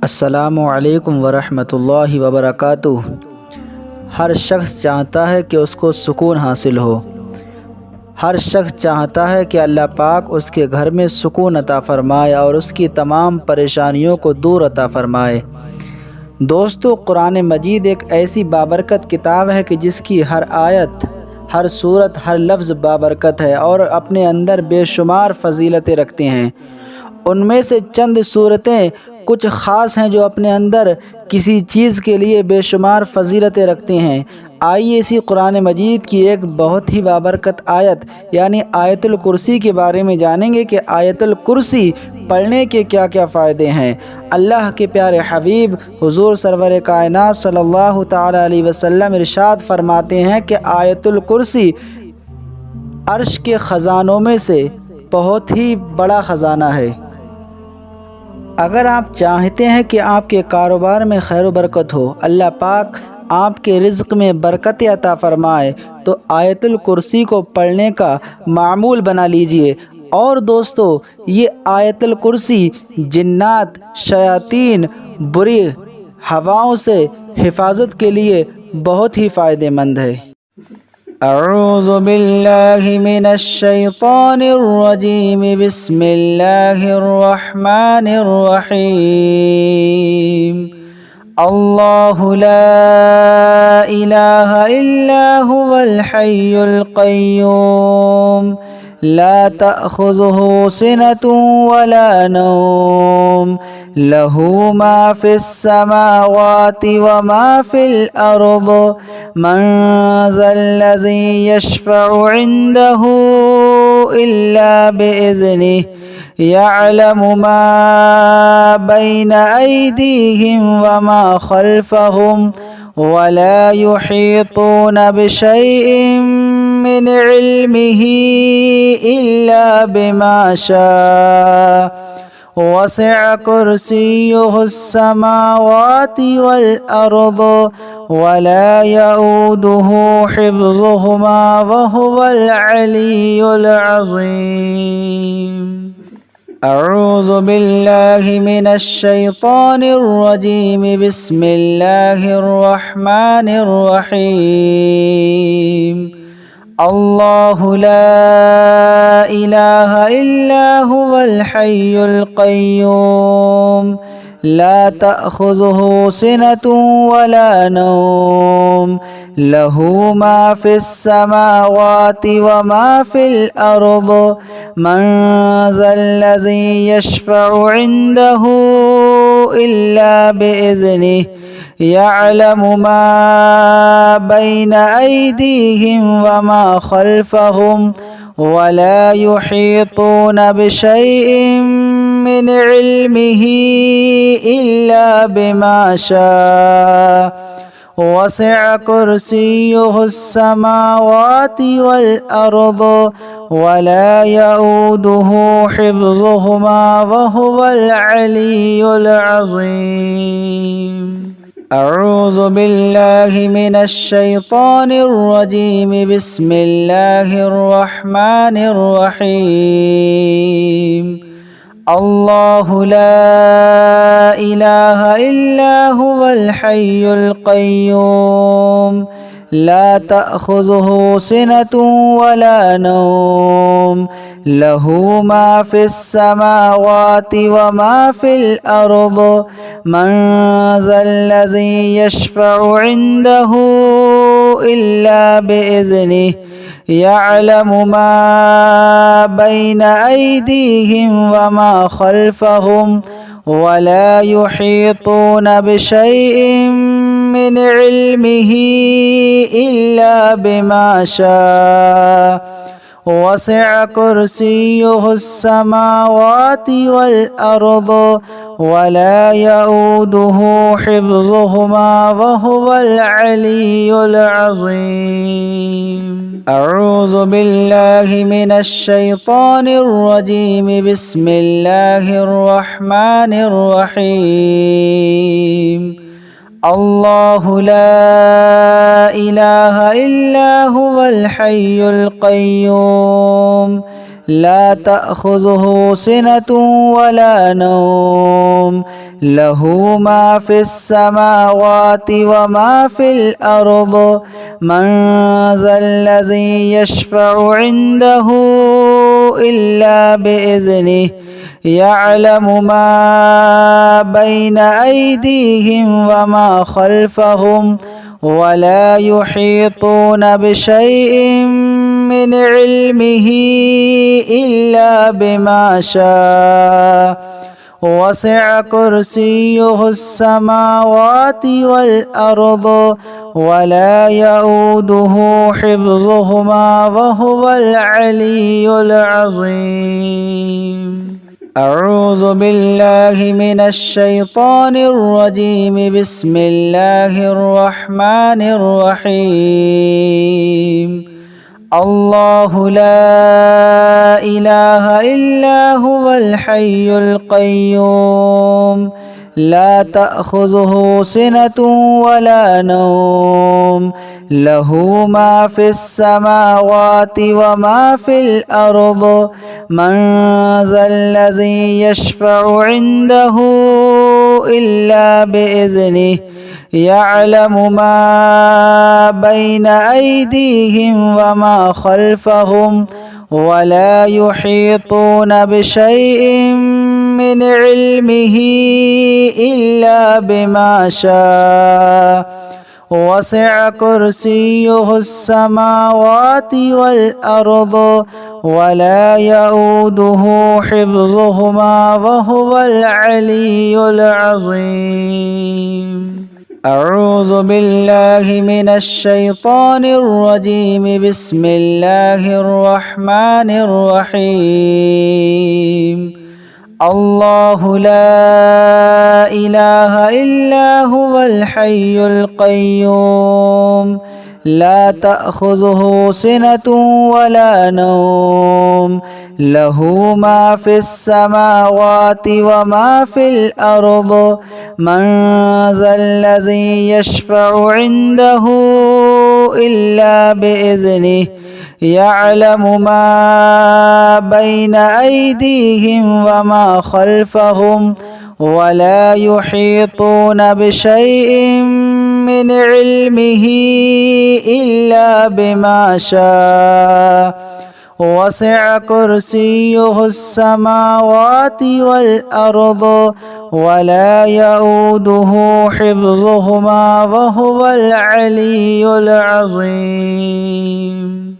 अस्सलामु अलैकुम वरहमतुल्लाहि वबरकातुह। हर शख्स चाहता है कि उसको सुकून हासिल हो। हर शख्स चाहता है कि अल्लाह पाक उसके घर में सुकून अता फ़रमाए और उसकी तमाम परेशानियों को दूर अता फ़रमाए। दोस्तों, कुरान मजीद एक ऐसी बाबरकत किताब है कि जिसकी हर आयत, हर सूरत, हर लफ्ज़ बाबरकत है और अपने अंदर बेशुमार फ़जीलतें रखते हैं। उनमें से चंद सूरतें कुछ ख़ास हैं जो अपने अंदर किसी चीज़ के लिए बेशुमार फ़जीलतें रखते हैं। आइए इसी कुरान मजीद की एक बहुत ही बाबरकत आयत यानी आयतुल कुर्सी के बारे में जानेंगे कि आयतुल कुर्सी पढ़ने के क्या क्या फ़ायदे हैं। अल्लाह के प्यारे हबीब हुज़ूर सरवर कायनात सल्लल्लाहु तआला अलैहि वसल्लम इरशाद फरमाते हैं कि आयतुल कुर्सी अर्श के ख़जानों में से बहुत ही बड़ा ख़जाना है। अगर आप चाहते हैं कि आपके कारोबार में खैर व बरकत हो, अल्लाह पाक आपके रिज़्क़ में बरकत अता फ़रमाए, तो आयतुल कुर्सी को पढ़ने का मामूल बना लीजिए। और दोस्तों, ये आयतुल कुर्सी जिन्नात, शयातीन, बुरी हवाओं से हिफाजत के लिए बहुत ही फ़ायदेमंद है। अऊज़ु बिल्लाहि मिनश शैतानिर रजीम। बिस्मिल्लाहिर रहमानिर रहीम। अल्लाहु ला इलाहा इल्ला हुवल हय्युल क़य्यूम ला तअख़ुज़ुहु सिनतुन वला नौम लहू मा फ़िस समावाति व मा फ़िल अर्द मन ज़ल्लज़ी यशफ़अु इंदहु इल्ला बिइज़्निहि यअलमु मा बैन अयदीहिम व मा ख़ल्फ़हुम वला युहीतून बिशैइन मिन इल्मिही इल्ला बिमा शाअ वसिअ कुर्सियुहुस समावाति वल अर्द वला यऊदुहु हिफ्ज़ुहुमा वहुवल अलियुल अज़ीम। अऊज़ु बिल्लाहि मिनश शैतानिर रजीम। बिस्मिल्लाहिर रहमानिर रहीम। अल्लाहु ला इलाहा इल्ला हुवल हय्युल क़य्यूम ला तअख़ुज़ुहु सिनतुन वला नौम लहू मा फ़िस समावाति व मा फ़िल अर्द मन ज़ल्लज़ी यशफ़अु इंदहु इल्ला बिइज़्निहि यअलमु मा बैन अयदीहिम व मा ख़ल्फ़हुम वला युहीतून बिशैइन मिन इल्मिही इल्ला बिमा शाअ वसिअ कुर्सियुहुस समावाति वल अर्द वला यऊदुहु हिफ्ज़ुहुमा वहुवल अलियुल अज़ीम। अऊज़ु बिल्लाहि मिनश शैतानिर रजीम। बिस्मिल्लाहिर रहमानिर रहीम। अल्लाहु ला इलाहा इल्ला हुवल हय्युल क़य्यूम ला तअख़ुज़ुहु सिनतुन वला नौम लहू मा फ़िस समावाति व मा फ़िल अर्द मन ज़ल्लज़ी यशफ़अु इंदहु इल्ला बिइज़्निहि यअलमु मा बैन अयदीहिम व मा ख़ल्फ़हुम वला युहीतून बिशैइन मिन इल्मिही इल्ला बिमा शाअ वसिअ कुर्सियुहुस समावाति वल अर्द वला यऊदुहु हिफ्ज़ुहुमा वहुवल अलियुल अज़ीम। अऊज़ु बिल्लाहि मिनश शैतानिर रजीम। बिस्मिल्लाहिर रहमानिर रहीम। अल्लाहु ला इलाहा इल्ला हुवल हय्युल क़य्यूम لا تأخذه سنة ولا نوم له ما في السماوات وما في الأرض من ذا الذي يشفع عنده إلا بإذنه يعلم ما بين أيديهم وما خلفهم ولا يحيطون بشيء من علمه إلا بما شاء وسع كرسيه السماوات والأرض ولا يؤوده حفظهما وهو العلي العظيم. أعوذ بالله من الشيطان الرجيم. بسم الله الرحمن الرحيم. الله لا إله إلا هو الحي القيوم لا تأخذه سنة ولا نوم له ما في السماوات وما في الأرض من ذا الذي يشفع عنده إلا بإذنه يعلم ما بين أيديهم وما خلفهم ولا يحيطون بشيء من علمه إلا بما شاء وسع كرسيه السماوات والأرض ولا يؤوده حفظهما وهو العلي العظيم. أعوذ بالله من الشيطان الرجيم. بسم الله الرحمن الرحيم. الله لا إله إلا هو الحي القيوم لا تأخذه سنة ولا نوم له ما في السماوات وما في الأرض من ذا الذي يشفع عنده إلا بإذنه يعلم ما بين أيديهم وما خلفهم ولا يحيطون بشيء من علمه إلا بما شاء وسع كرسيه السماوات والأرض ولا يؤوده حفظهما وهو العلي العظيم.